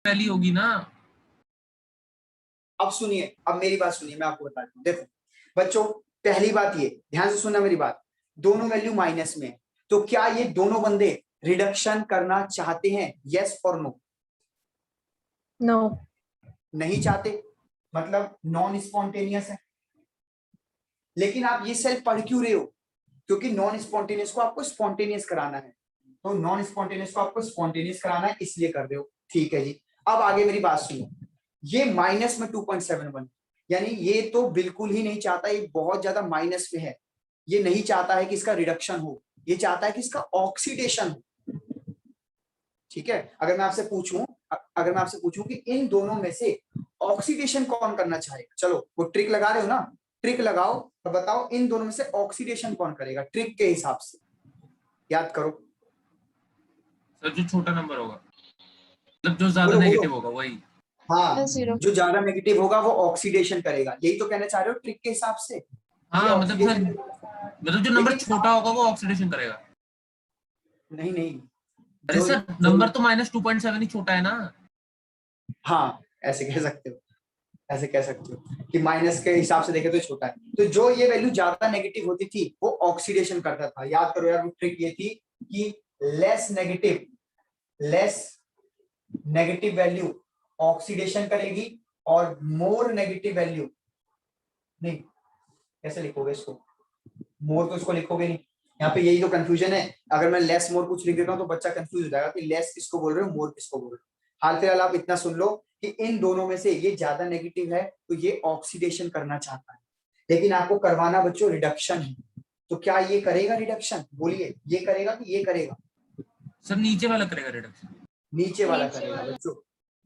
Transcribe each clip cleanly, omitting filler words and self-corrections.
Value होगी ना। अब सुनिए, अब मेरी बात सुनिए, मैं आपको बताता हूँ। देखो बच्चों, पहली बात ये ध्यान से सुनना मेरी बात, दोनों वैल्यू माइनस में है, तो क्या ये दोनों बंदे रिडक्शन करना चाहते हैं? यस और नो? नो, नहीं चाहते, मतलब नॉन स्पॉन्टेनियस है। लेकिन आप ये सेल पढ़ क्यों रहे हो? क्योंकि नॉन स्पॉन्टेनियस को आपको स्पॉन्टेनियस कराना है, तो नॉन स्पॉन्टेनियस को आपको स्पॉन्टेनियस कराना है, इसलिए कर रहे हो। ठीक है जी, अब आगे मेरी बात सुनो। ये माइनस में 2.71, यानी ये तो बिल्कुल ही नहीं चाहता, ये बहुत ज्यादा माइनस में है। ये नहीं चाहता है कि इसका रिडक्शन हो, ये चाहता है कि इसका ऑक्सीडेशन हो। ठीक है, अगर मैं आपसे पूछूं कि इन दोनों में से ऑक्सीडेशन कौन करना चाहेगा, चलो वो ट्रिक लगा रहे हो ना, ट्रिक लगाओ और बताओ इन दोनों में से ऑक्सीडेशन कौन करेगा ट्रिक के हिसाब से, याद करो। सर जो छोटा नंबर होगा, मतलब जो ज्यादा नेगेटिव होगा वही। हाँ, जो ज्यादा नेगेटिव होगा वो ऑक्सीडेशन करेगा, यही तो कहना चाह रहे हो ट्रिक के हिसाब से। हाँ मतलब सर, मतलब जो नंबर छोटा होगा वो ऑक्सीडेशन करेगा। नहीं, अरे सर नंबर तो -2.7 ही छोटा है ना। हाँ, ऐसे कह सकते हो कि माइनस के हिसाब से देखे तो छोटा है। तो जो ये वैल्यू ज्यादा नेगेटिव होती थी वो ऑक्सीडेशन करता था। याद करो यार, वो ट्रिक ये थी कि लेस नेगेटिव वैल्यू ऑक्सीडेशन करेगी और मोर नेगेटिव वैल्यू नहीं। कैसे लिखोगे इसको? मोर तो इसको लिखोगे नहीं, यहाँ पे यही तो कंफ्यूजन है। अगर मैं लेस मोर कुछ लिख देता हूँ तो बच्चा कंफ्यूज हो जाएगा कि लेस किसको बोल रहे हो, मोर किसको बोल रहे हो। हाल फिलहाल आप इतना सुन लो कि इन दोनों में से ये ज्यादा नेगेटिव है, तो ये ऑक्सीडेशन करना चाहता है, लेकिन आपको करवाना बच्चों रिडक्शन है। तो क्या ये करेगा रिडक्शन? बोलिए, ये करेगा कि ये करेगा? सर नीचे वाला करेगा रिडक्शन। नीचे वाला करेगा। बच्चों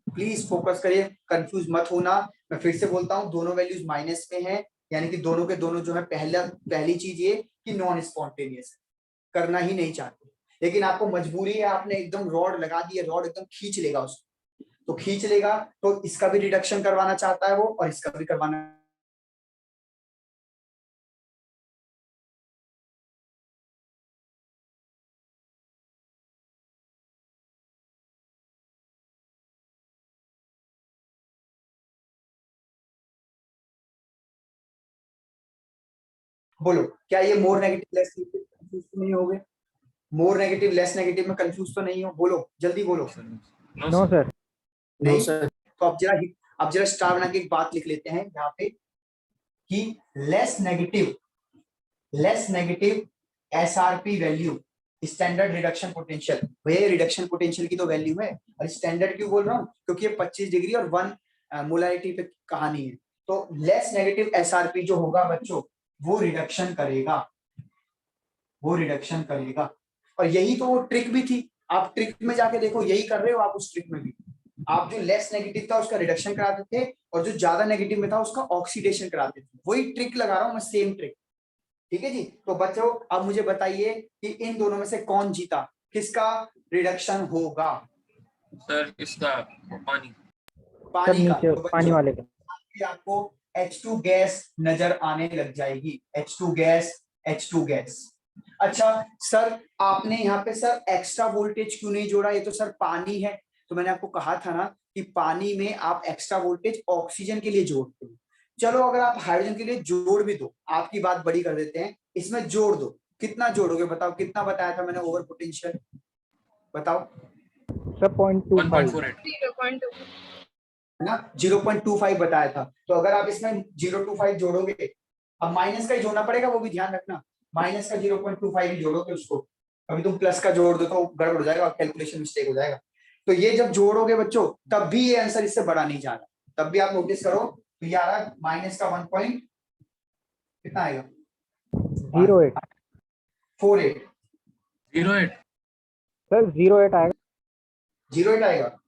प्लीज फोकस करिए, कंफ्यूज मत होना। मैं फिर से बोलता हूँ, दोनों वैल्यूज माइनस में है, यानी कि दोनों के दोनों जो है, पहली चीज ये कि नॉन स्पॉन्टेनियस है, करना ही नहीं चाहते। लेकिन आपको मजबूरी है, आपने एकदम रॉड लगा दी है, रॉड एकदम खींच लेगा उसको, तो खींच लेगा तो इसका भी रिडक्शन करवाना चाहता है वो, और इसका भी करवाना। बोलो, क्या ये मोर नेगेटिव लेस कंफ्यूज तो नहीं हो गए? मोर नेगेटिव लेस नेगेटिव में कंफ्यूज तो नहीं हो? बोलो, जल्दी बोलो। No sir. नहीं सर। तो अब जरा स्टार बना के एक बात लिख लेते हैं यहाँ पे कि less negative SRP value, standard reduction potential. भैया रिडक्शन पोटेंशियल की तो वैल्यू है, और स्टैंडर्ड क्यों बोल रहा हूँ? क्योंकि ये 25 डिग्री और 1 मोलैरिटी पे कहानी है। तो लेस नेगेटिव एसआरपी जो होगा बच्चों, वो रिडक्शन करेगा। और यही तो वो ट्रिक भी थी। आप ट्रिक में जाके देखो, यही कर रहे हो आप उस ट्रिक में भी। आप जो लेस नेगेटिव था उसका रिडक्शन कराते थे, और जो ज्यादा नेगेटिव में था उसका ऑक्सीडेशन कराते थे। वही ट्रिक लगा रहा हूं मैं, सेम ट्रिक। ठीक है जी। तो बच्चों अब मुझे बताइए कि इन दोनों में से कौन जीता, किसका रिडक्शन होगा? सर इसका पानी का। तो पानी वाले का। आपको H2 गैस नजर आने लग जाएगी। H2 gas. अच्छा सर, आपने यहाँ पे सर एक्स्ट्रा वोल्टेज क्यों नहीं जोड़ा? ये तो सर पानी है। तो मैंने आपको कहा था ना कि पानी में आप एक्स्ट्रा वोल्टेज ऑक्सीजन के लिए जोड़ते हो। चलो अगर आप हाइड्रोजन के लिए जोड़ भी दो, आपकी बात बड़ी कर देते हैं, इसमें जोड़ दो, कितना जोड़ोगे बताओ? कितना बताया था मैंने ओवर पोटेंशियल, बताओ? सर 0.25 है ना, 0.25 बताया था। तो अगर आप इसमें 0.25 जोड़ोगे, अब माइनस का ही जोड़ना पड़ेगा, वो भी ध्यान रखना, माइनस का 0.25 ही जोड़ोगे उसको। अभी तुम प्लस का जोड़ दो तो गड़बड़ हो जाएगा, कैलकुलेशन मिस्टेक हो जाएगा। तो ये जब जोड़ोगे बच्चों, तब भी ये आंसर इससे बड़ा नहीं जा रहा, तब भी आप नोटिस करो। तो ये आ रहा है माइनस का 1 पॉइंट कितना आएगा? 08 48 08 सर 08 आएगा। 08 आएगा,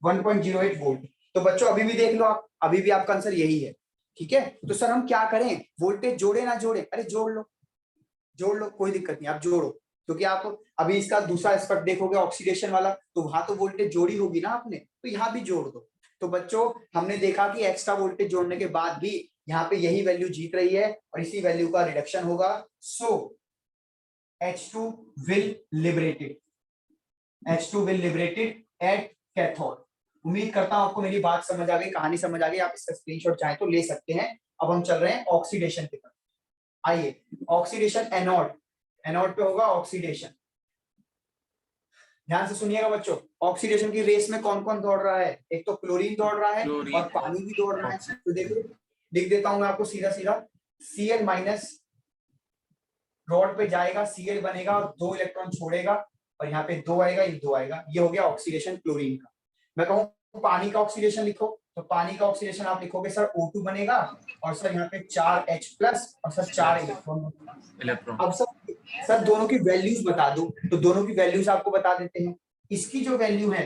1.08 वोल्ट। तो बच्चों अभी भी देख लो आप, अभी भी आपका आंसर यही है। ठीक है, तो सर हम क्या करें, वोल्टेज जोड़े ना जोड़े? अरे जोड़ लो, कोई दिक्कत नहीं, आप जोड़ो। क्योंकि आप अभी इसका दूसरा एस्पेक्ट देखोगे ऑक्सीडेशन वाला, तो वहां तो वोल्टेज जोड़ी होगी ना आपने, तो यहाँ भी जोड़ दो। तो बच्चों हमने देखा कि एक्स्ट्रा वोल्टेज जोड़ने के बाद भी यहाँ पे यही वैल्यू जीत रही है, और इसी वैल्यू का रिडक्शन होगा। सो H2 will liberated at cathode. उम्मीद करता हूं आपको मेरी बात समझ आ गई, कहानी समझ आ गई। आप इसका स्क्रीनशॉट चाहे तो ले सकते हैं। अब हम चल रहे हैं ऑक्सीडेशन की तरफ। आइए, ऑक्सीडेशन एनोड, एनोड पे होगा ऑक्सीडेशन। ध्यान से सुनिएगा बच्चों, ऑक्सीडेशन की रेस में कौन कौन दौड़ रहा है? एक तो क्लोरीन दौड़ रहा है क्लोरीन और पानी भी दौड़ रहा है। ऑक्सीजन। तो देखो लिख देता हूं मैं आपको सीधा सीधा, Cl माइनस रॉड पे जाएगा, Cl बनेगा और 2 इलेक्ट्रॉन छोड़ेगा और यहाँ पे 2 आएगा, ये 2 आएगा। ये हो गया ऑक्सीडेशन क्लोरीन का। मैं कहूँ पानी का ऑक्सीडेशन लिखो, तो पानी का ऑक्सीडेशन आप लिखोगे सर O2 बनेगा और सर यहाँ पे 4H प्लस और सर 4 इलेक्ट्रॉन। अब सर दोनों की वैल्यूज बता दो, तो दोनों की वैल्यूज आपको बता देते हैं। इसकी जो वैल्यू है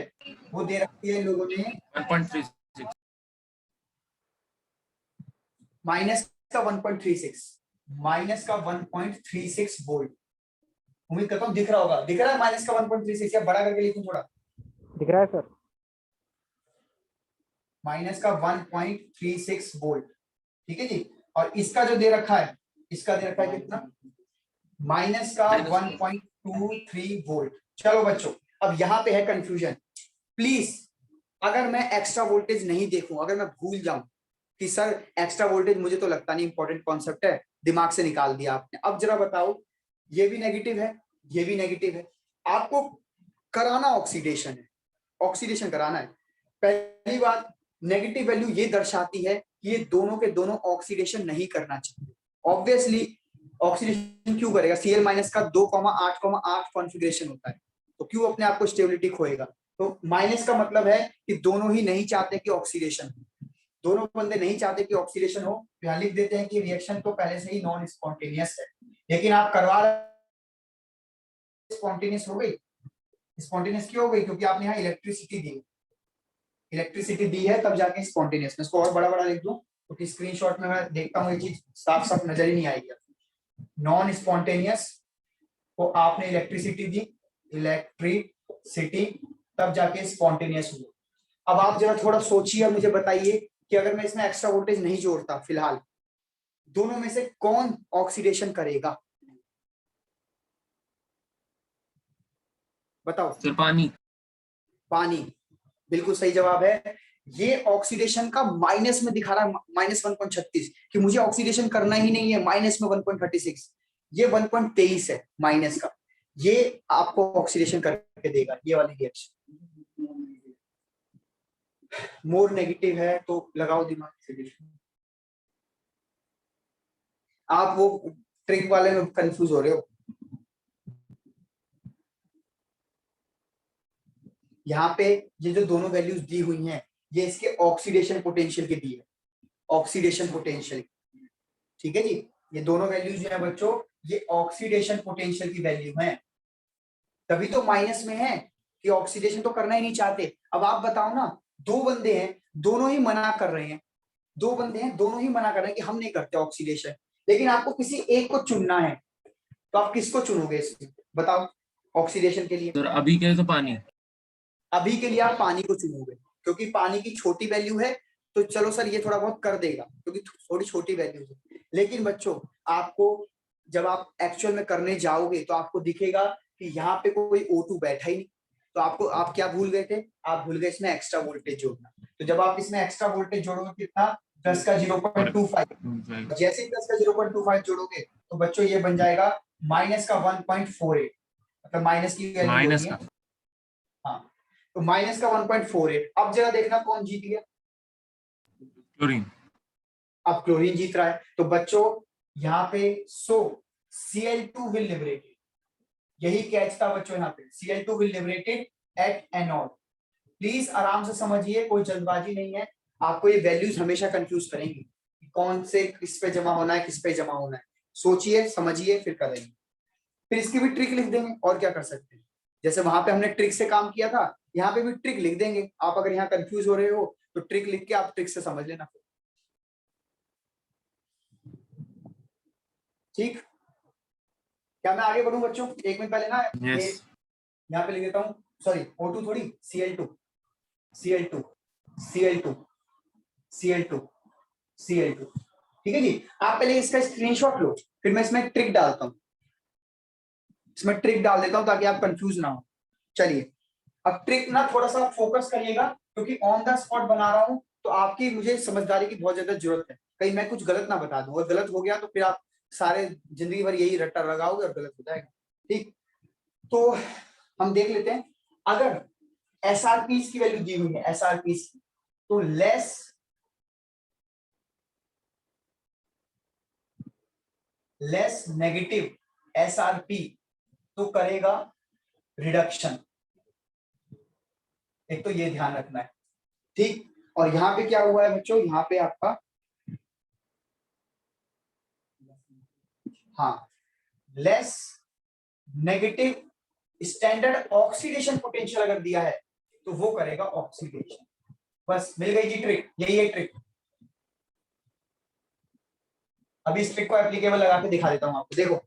वो दे रखी है इन लोगों ने 1.36, माइनस का 1.36, माइनस का 1.36 वोल्ट। उम्मीद करता हूँ दिख रहा होगा, दिख रहा है माइनस का 1.36, या बड़ा करके लिखूं थोड़ा? दिख रहा है सर। माइनस का 1.36 वोल्ट, ठीक है जी। और इसका जो दे रखा है, इसका दे रखा है कितना? माइनस का 1.23 वोल्ट। चलो बच्चों, अब यहाँ पे है कंफ्यूजन। प्लीज अगर मैं एक्स्ट्रा वोल्टेज नहीं देखूं, अगर मैं भूल जाऊं कि सर एक्स्ट्रा वोल्टेज, मुझे तो लगता नहीं इंपॉर्टेंट कॉन्सेप्ट है, दिमाग से निकाल दिया आपने। अब जरा बताओ, ये भी नेगेटिव है, ये भी नेगेटिव है, आपको कराना ऑक्सीडेशन है, ऑक्सीडेशन कराना है। पहली बात, नेगेटिव वैल्यू ये दर्शाती है कि ये दोनों के दोनों ऑक्सीडेशन नहीं करना चाहिए। ऑब्वियसली ऑक्सीडेशन क्यों करेगा? Cl माइनस का 2,8,8 कॉन्फ़िगरेशन होता है, तो क्यों अपने आप को स्टेबिलिटी खोएगा? तो माइनस का मतलब है कि दोनों ही नहीं चाहते कि ऑक्सीडेशन हो, दोनों बंदे नहीं चाहते कि ऑक्सीडेशन हो। यहाँ लिख देते हैं कि रिएक्शन तो पहले से ही नॉन स्पॉन्टेनियस है, लेकिन आप करवा स्पॉन्टेनियस हो गई। स्पॉन्टेनियस क्यों हो गई? क्योंकि आपने यहाँ इलेक्ट्रिसिटी दी, इलेक्ट्रिसिटी दी है, तब जाके स्पॉन्टेनियस। मैं इसको और बड़ा बड़ा लिख दूं क्योंकि स्क्रीनशॉट में मैं देखता हूँ ये चीज साफ साफ नजर ही नहीं आएगी। नॉन स्पॉन्टेनियस को आपने इलेक्ट्रिसिटी दी, इलेक्ट्रिसिटी, तब जाके स्पॉन्टेनियस हुआ। अब आप जरा थोड़ा सोचिए और मुझे बताइए कि अगर मैं इसमें एक्स्ट्रा वोल्टेज नहीं जोड़ता, फिलहाल दोनों में से कौन ऑक्सीडेशन करेगा? बताओ। सर पानी। पानी, बिल्कुल सही जवाब है। ये ऑक्सीडेशन का माइनस में दिखा रहा है, माइनस 1.36, कि मुझे ऑक्सीडेशन करना ही नहीं है, माइनस में 1.36। ये 1.23 है माइनस का, ये आपको ऑक्सीडेशन करके देगा ये वाली रिएक्शन। मोर नेगेटिव है तो लगाओ दिमाग से। आप वो ट्रिक वाले में कंफ्यूज हो रहे हो। यहाँ पे ये जो दोनों वैल्यूज दी हुई हैं, ये इसके ऑक्सीडेशन पोटेंशियल के दी है, ऑक्सीडेशन पोटेंशियल, ठीक है जी। ये दोनों वैल्यूज जो है बच्चों, ये ऑक्सीडेशन पोटेंशियल की वैल्यू है, तभी तो माइनस में है कि ऑक्सीडेशन तो करना ही नहीं चाहते। अब आप बताओ ना, दो बंदे हैं, दोनों ही मना कर रहे हैं, दो बंदे हैं, दोनों ही मना कर रहे हैं कि हम नहीं करते ऑक्सीडेशन, लेकिन आपको किसी एक को चुनना है, तो आप किसको चुनोगे इसमें? बताओ ऑक्सीडेशन के लिए। सर अभी क्या है? तो पानी। अभी के लिए आप पानी को चुनोगे क्योंकि पानी की छोटी वैल्यू है, तो चलो सर ये थोड़ा बहुत कर देगा क्योंकि थोड़ी छोटी वैल्यू है। लेकिन बच्चों, आपको जब आप एक्चुअल में करने जाओगे तो आपको दिखेगा कि यहाँ पे कोई O2 बैठा ही नहीं, तो आप क्या भूल गए थे? आप भूल गए इसमें एक्स्ट्रा वोल्टेज जोड़ना। तो जब आप इसमें एक्स्ट्रा वोल्टेज जोड़ोगे कितना? 10 का 0.25। जैसे ही 10 का 0.25 जोड़ोगे तो बच्चों ये बन जाएगा माइनस का 1.48, मतलब माइनस की वैल्यू है। हाँ, तो माइनस का 1.48। अब जरा देखना कौन जीत गया? क्लोरीन। अब क्लोरीन जीत रहा है। तो बच्चों यहाँ पे Cl2 विल लिबरेटेड, यही कैच था बच्चों यहाँ पे, Cl2 will liberated at anode. Please आराम से समझिए, कोई जल्दबाजी नहीं है। आपको ये वैल्यूज हमेशा कंफ्यूज करेंगी, कौन से किस पे जमा होना है, किस पे जमा होना है। सोचिए, समझिए, फिर करेंगे। फिर इसकी भी ट्रिक लिख देंगे, और क्या कर सकते हैं। जैसे वहां पे हमने ट्रिक से काम किया था, यहाँ पे भी ट्रिक लिख देंगे। आप अगर यहाँ कंफ्यूज हो रहे हो तो ट्रिक लिख के आप ट्रिक से समझ लेना, ठीक? क्या मैं आगे बढ़ूं बच्चों? एक मिनट पहले ना yes. यहाँ पे लिख देता हूँ, सॉरी O2 थोड़ी, Cl2, Cl2, Cl2, Cl2, Cl2, ठीक है जी। आप पहले इसका स्क्रीनशॉट लो, फिर मैं इसमें ट्रिक डालता हूँ, इसमें ट्रिक डाल देता हूँ ताकि आप कंफ्यूज ना हो। चलिए अब ट्रिक ना थोड़ा सा फोकस करिएगा, क्योंकि ऑन द स्पॉट बना रहा हूं, तो आपकी मुझे समझदारी की बहुत ज्यादा जरूरत है, कहीं मैं कुछ गलत ना बता दूं, और गलत हो गया तो फिर आप सारे जिंदगी भर यही रट्टा लगाओगे और गलत हो जाएगा। ठीक, तो हम देख लेते हैं, अगर एसआरपी की वैल्यू दी हुई है, एसआरपी की, तो लेस नेगेटिव एसआरपी तो करेगा रिडक्शन, एक तो ये ध्यान रखना है। ठीक, और यहां पे क्या हुआ है बच्चों, यहां पे आपका हाँ less negative standard oxidation potential अगर दिया है तो वो करेगा ऑक्सीडेशन। बस मिल गई जी ट्रिक, यही है ट्रिक। अभी इस ट्रिक को एप्लीकेबल लगा के दिखा देता हूं आपको। देखो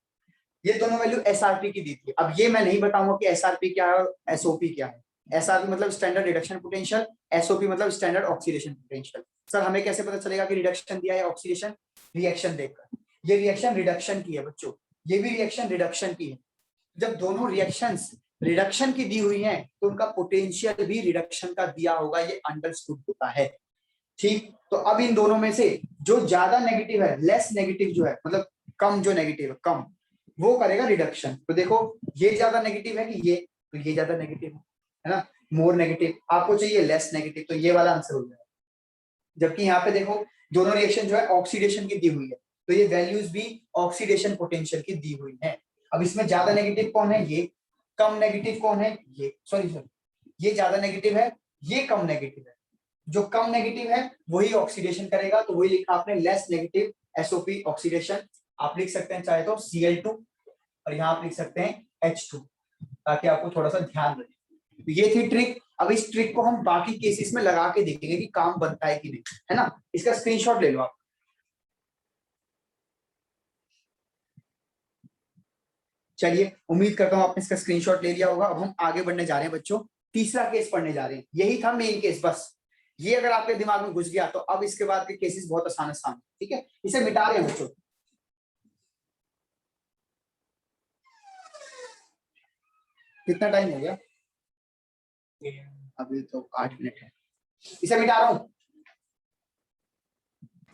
ये दोनों वैल्यू एसआरपी की दी थी, अब ये मैं नहीं बताऊंगा कि एसआरपी क्या है और एसओपी क्या है। एसआरपी मतलब स्टैंडर्ड रिडक्शन पोटेंशियल, एसओपी मतलब स्टैंडर्ड ऑक्सीडेशन पोटेंशियल। सर हमें कैसे पता चलेगा कि रिडक्शन दिया है ऑक्सीडेशन? रिएक्शन देखकर। ये रिएक्शन रिडक्शन की है बच्चों, ये भी रिएक्शन रिडक्शन की है। जब दोनों रिएक्शंस रिडक्शन की दी हुई हैं तो उनका पोटेंशियल भी रिडक्शन का दिया होगा, ये अंडरस्टूड होता है। ठीक, तो अब इन दोनों में से जो ज्यादा नेगेटिव है, लेस नेगेटिव जो है, मतलब कम जो नेगेटिव है, कम, वो करेगा रिडक्शन। तो देखो ये ज्यादा नेगेटिव है कि ये, तो ये ज्यादा नेगेटिव है ना, मोर नेगेटिव। आपको चाहिए लेस नेगेटिव, तो ये वाला आंसर हो जाएगा। जबकि यहाँ पे देखो दोनों रिएक्शन जो है ऑक्सीडेशन की दी हुई है, तो ये वैल्यूज भी ऑक्सीडेशन पोटेंशियल की दी हुई है। अब इसमें ज्यादा नेगेटिव कौन है? ये। कम नेगेटिव कौन है? ये। सॉरी, ये ज्यादा नेगेटिव है, ये कम नेगेटिव है। जो कम नेगेटिव है वही ऑक्सीडेशन करेगा, तो वही लिखा आपने लेस नेगेटिव एसओपी ऑक्सीडेशन। आप लिख सकते हैं चाहे तो Cl2, और यहाँ आप लिख सकते हैं H2, ताकि आपको थोड़ा सा ध्यान रहे। तो ये थी ट्रिक। अब इस ट्रिक को हम बाकी केसेस में लगा के देखेंगे कि काम बनता है कि नहीं, है ना। इसका स्क्रीनशॉट ले लो आप। चलिए, उम्मीद करता हूं आपने इसका स्क्रीनशॉट ले लिया होगा। अब हम आगे बढ़ने जा रहे हैं बच्चों, तीसरा केस पढ़ने जा रहे हैं। यही था मेन केस, बस ये अगर आपके दिमाग में घुस गया तो अब इसके बाद के केसेस बहुत आसान आसान। ठीक है, इसे मिटा रहे हैं बच्चों। कितना टाइम हो गया? अभी तो 8 मिनट है। इसे मिटा रहा हूं।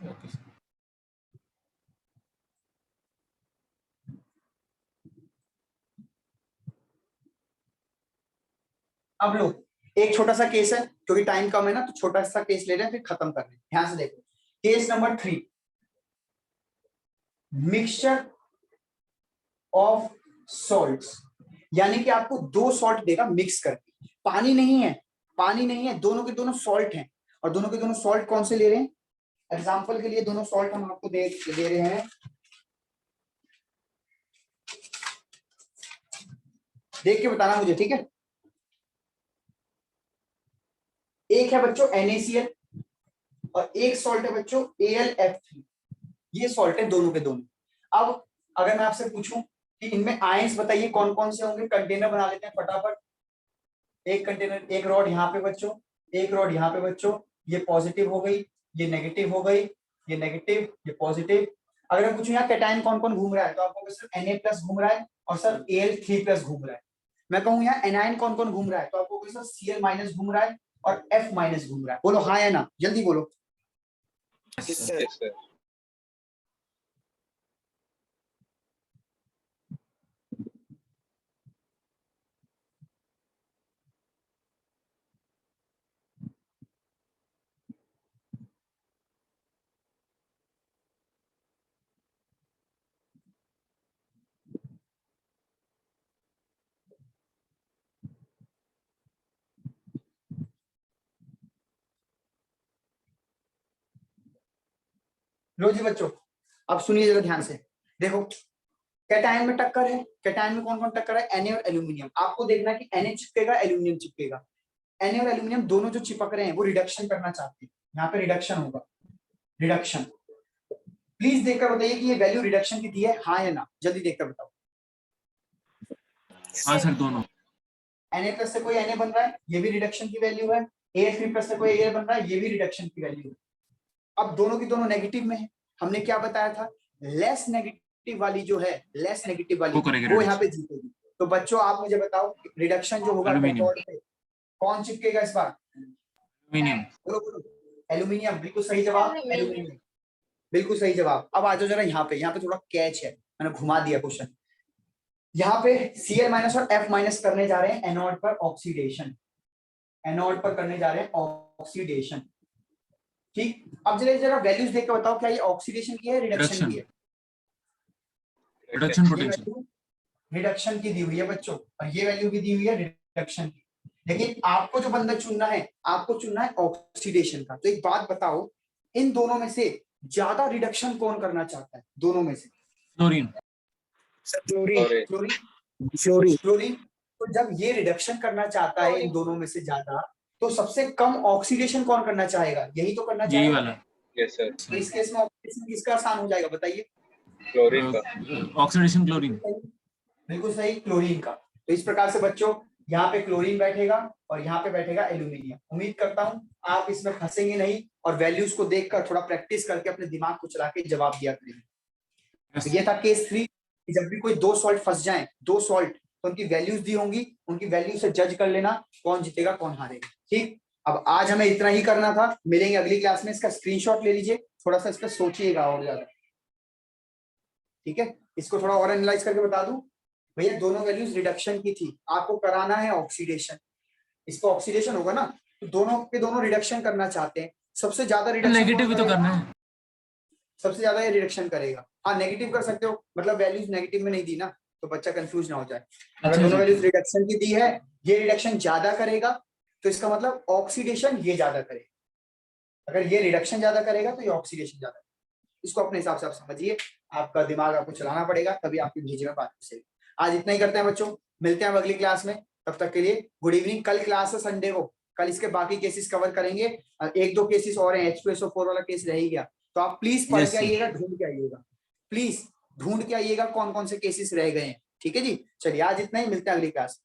Okay sir. अब लो, एक छोटा सा केस है, क्योंकि टाइम कम है ना, तो छोटा सा केस ले रहे हैं, फिर खत्म कर रहे हैं। ध्यान से देखो, case number 3, mixture of salts, यानी कि आपको दो सॉल्ट देगा मिक्स करके। पानी नहीं है, पानी नहीं है, दोनों के दोनों सॉल्ट हैं। और दोनों के दोनों सॉल्ट कौन से ले रहे हैं? एग्जाम्पल के लिए दोनों सॉल्ट हम आपको दे रहे हैं, देख के बताना मुझे, ठीक है। एक है बच्चों NaCl और एक सॉल्ट है बच्चों AlF3। ये सॉल्ट है दोनों के दोनों। अब अगर मैं आपसे पूछूं कि इनमें आयंस बताइए कौन कौन से होंगे, कंटेनर बना लेते हैं फटाफट। एक कंटेनर, एक रॉड यहाँ पे बच्चों, एक रॉड यहाँ पे बच्चों, ये पॉजिटिव हो गई, ये नेगेटिव हो गई, ये नेगेटिव, ये पॉजिटिव। अगर मैं पूछूं यहाँ कैटायन कौन कौन घूम रहा है, तो आपको सिर्फ Na+ घूम रहा है और सर Al3+ घूम रहा है। मैं कहूँ यहाँ एनायन कौन कौन घूम रहा है, तो आपको सर Cl- घूम रहा है और F- घूम रहा है। बोलो हाँ या ना, जल्दी बोलो। लो जी बच्चों, अब सुनिए जरा ध्यान से। देखो कैटायन में टक्कर है, कैटायन में कौन कौन टक्कर है? Na और एल्यूमिनियम। आपको देखना है कि Na चिपकेगा, एल्यूमिनियम चिपकेगा। Na और एल्यूमिनियम दोनों जो चिपक रहे हैं वो रिडक्शन करना चाहते हैं, यहाँ पे रिडक्शन होगा, रिडक्शन। प्लीज देखकर बताइए कि ये वैल्यू रिडक्शन की दी है, हाँ या ना, जल्दी देखकर बताओ। हाँ सर, दोनों। Na+ से कोई Na बन रहा है, ये भी रिडक्शन की वैल्यू है। Al3+ से कोई Al बन रहा है, ये भी रिडक्शन की वैल्यू है। अब दोनों की दोनों नेगेटिव में है। हमने क्या बताया था? लेस नेगेटिव वाली जो है, लेस नेगेटिव वाली वो करेगी वो यहाँ पे reduction। जीतेगी। तो बच्चों आप मुझे बताओ, रिडक्शन जो होगा Aluminium। कैथोड पे, कौन चिपकेगा इस बार? एल्यूमिनियम। बोलो बोलो। एल्यूमिनियम, बिल्कुल सही जवाब, एल्यूमिनियम, बिल्कुल सही जवाब। अब आ जाओ जरा यहाँ पे थोड़ा कैच है, मैंने घुमा दिया क्वेश्चन। यहाँ पे Cl- और F- करने जा रहे हैं एनोड पर ऑक्सीडेशन, एनोड पर करने जा रहे हैं ऑक्सीडेशन। ठीक, अब जरा वैल्यूज देख के बताओ, क्या ये ऑक्सीडेशन की है, रिडक्शन की है? Reduction potential. रिडक्शन की दी हुई है बच्चों, और ये वैल्यू भी दी हुई है रिडक्शन की। लेकिन आपको जो बंदा चुनना है, आपको चुनना है ऑक्सीडेशन का। तो एक बात बताओ, इन दोनों में से ज्यादा रिडक्शन कौन करना चाहता है? दोनों में से क्लोरीन। Chlorine, chlorine, chlorine. तो जब ये रिडक्शन करना चाहता है इन दोनों में से ज्यादा, तो सबसे कम ऑक्सीडेशन कौन करना चाहेगा? यही तो करना यही चाहेगा। वाला। यस सर, तो इस केस में ऑक्सीडेशन किसका आसान हो जाएगा बताइए? क्लोरीन का। Oxidation chlorine. बिल्कुल सही, क्लोरीन का। तो इस प्रकार से बच्चों, यहाँ पे क्लोरीन बैठेगा और यहाँ पे बैठेगा एल्यूमिनियम। उम्मीद करता हूं आप इसमें फंसेंगे नहीं, और वैल्यूज को देखकर थोड़ा प्रैक्टिस करके अपने दिमाग को चला के जवाब दिया करेंगे। तो ये था केस 3, कि जब भी कोई दो सॉल्ट फंस जाए, दो सॉल्ट, तो उनकी वैल्यूज दी होंगी, उनकी वैल्यू से जज कर लेना कौन जीतेगा कौन हारेगा। ठीक, अब आज हमें इतना ही करना था, मिलेंगे अगली क्लास में। इसका स्क्रीनशॉट ले लीजिए, थोड़ा सा इस पर सोचिएगा और ज्यादा। ठीक है, इसको थोड़ा और एनालाइज करके बता दूं भैया, दोनों वैल्यूज रिडक्शन की थी, आपको कराना है ऑक्सीडेशन। इसको ऑक्सीडेशन होगा ना, तो दोनों के दोनों रिडक्शन करना चाहते हैं। सबसे ज्यादा रिडक्शन नेगेटिव भी तो करना है। सबसे ज्यादा ये रिडक्शन करेगा। हाँ, नेगेटिव कर सकते हो, मतलब वैल्यूज नेगेटिव में नहीं दी ना, तो बच्चा कंफ्यूज ना हो जाए। अगर दोनों वैल्यूज रिडक्शन की दी है, ये रिडक्शन ज्यादा करेगा, तो इसका मतलब ऑक्सीडेशन ये ज्यादा करेगा। अगर ये रिडक्शन ज्यादा करेगा तो ये ऑक्सीडेशन ज्यादा करेगा। इसको अपने हिसाब से आप समझिए, आपका दिमाग आपको चलाना पड़ेगा, तभी आपकी भेजे में बात सही। आज इतना ही करते हैं बच्चों, मिलते हैं अगली क्लास में। तब तक के लिए गुड इवनिंग। कल क्लास है संडे को, कल इसके बाकी केसेस कवर करेंगे। एक दो केसेस और हैं, H2SO4 वाला केस रह ही गया, तो आप प्लीज पढ़ के आइएगा, ढूंढ के आइएगा, प्लीज ढूंढ के आइएगा कौन कौन से केसेस रह गए हैं। ठीक है जी, चलिए आज इतना ही, मिलते हैं अगली क्लास।